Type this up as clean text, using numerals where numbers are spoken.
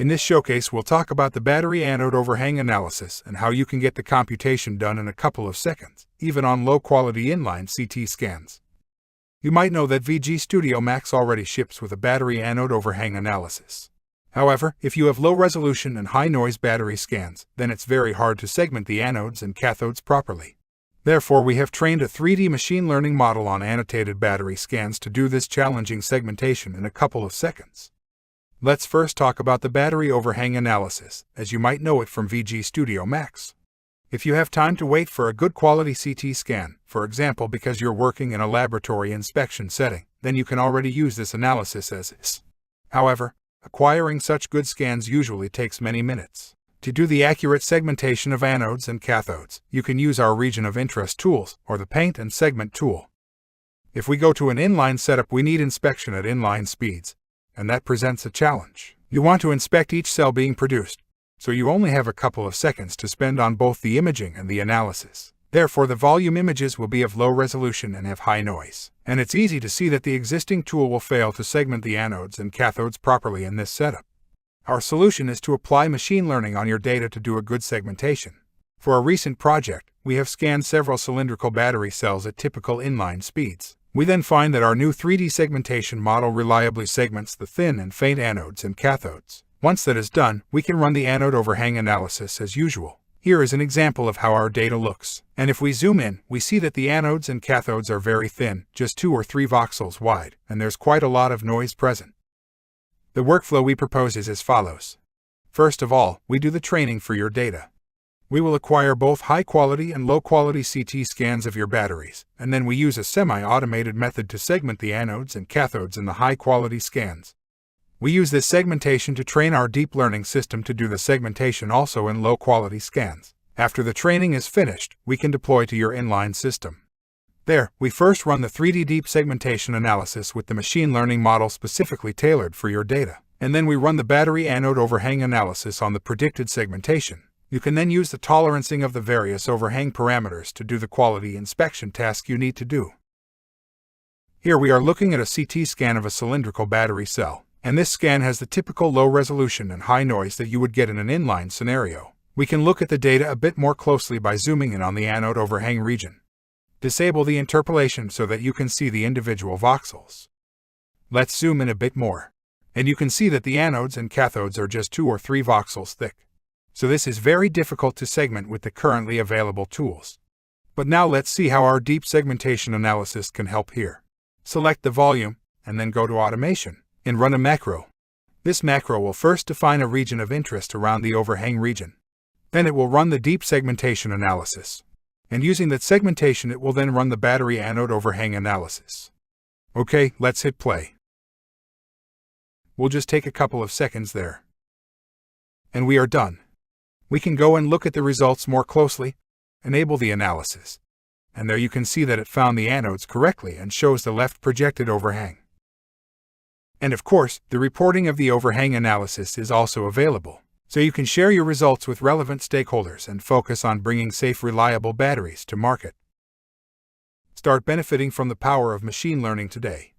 In this showcase, we'll talk about the battery anode overhang analysis and how you can get the computation done in a couple of seconds, even on low-quality inline CT scans. You might know that VGSTUDIO MAX already ships with a battery anode overhang analysis. However, if you have low-resolution and high-noise battery scans, then it's very hard to segment the anodes and cathodes properly. Therefore, we have trained a 3D machine learning model on annotated battery scans to do this challenging segmentation in a couple of seconds. Let's first talk about the battery overhang analysis, as you might know it from VGSTUDIO MAX. If you have time to wait for a good quality CT scan, for example because you're working in a laboratory inspection setting, then you can already use this analysis as is. However, acquiring such good scans usually takes many minutes. To do the accurate segmentation of anodes and cathodes, you can use our region of interest tools, or the paint and segment tool. If we go to an inline setup, we need inspection at inline speeds, and that presents a challenge. You want to inspect each cell being produced, so you only have a couple of seconds to spend on both the imaging and the analysis. Therefore, the volume images will be of low resolution and have high noise, and it's easy to see that the existing tool will fail to segment the anodes and cathodes properly in this setup. Our solution is to apply machine learning on your data to do a good segmentation. For a recent project, we have scanned several cylindrical battery cells at typical inline speeds. We then find that our new 3D segmentation model reliably segments the thin and faint anodes and cathodes. Once that is done, we can run the anode overhang analysis as usual. Here is an example of how our data looks. And if we zoom in, we see that the anodes and cathodes are very thin, just 2 or 3 voxels wide, and there's quite a lot of noise present. The workflow we propose is as follows. First of all, we do the training for your data. We will acquire both high-quality and low-quality CT scans of your batteries, and then we use a semi-automated method to segment the anodes and cathodes in the high-quality scans. We use this segmentation to train our deep learning system to do the segmentation also in low-quality scans. After the training is finished, we can deploy to your inline system. There, we first run the 3D deep segmentation analysis with the machine learning model specifically tailored for your data, and then we run the battery anode overhang analysis on the predicted segmentation. You can then use the tolerancing of the various overhang parameters to do the quality inspection task you need to do. Here we are looking at a CT scan of a cylindrical battery cell, and this scan has the typical low resolution and high noise that you would get in an inline scenario. We can look at the data a bit more closely by zooming in on the anode overhang region. Disable the interpolation so that you can see the individual voxels. Let's zoom in a bit more, and you can see that the anodes and cathodes are just 2 or 3 voxels thick. So this is very difficult to segment with the currently available tools. But now let's see how our deep segmentation analysis can help here. Select the volume, and then go to Automation, and run a macro. This macro will first define a region of interest around the overhang region. Then it will run the deep segmentation analysis. And using that segmentation it will then run the battery anode overhang analysis. Okay, let's hit play. We'll just take a couple of seconds there. And we are done. We can go and look at the results more closely, enable the analysis, and there you can see that it found the anodes correctly and shows the left projected overhang. And of course, the reporting of the overhang analysis is also available, so you can share your results with relevant stakeholders and focus on bringing safe, reliable batteries to market. Start benefiting from the power of machine learning today.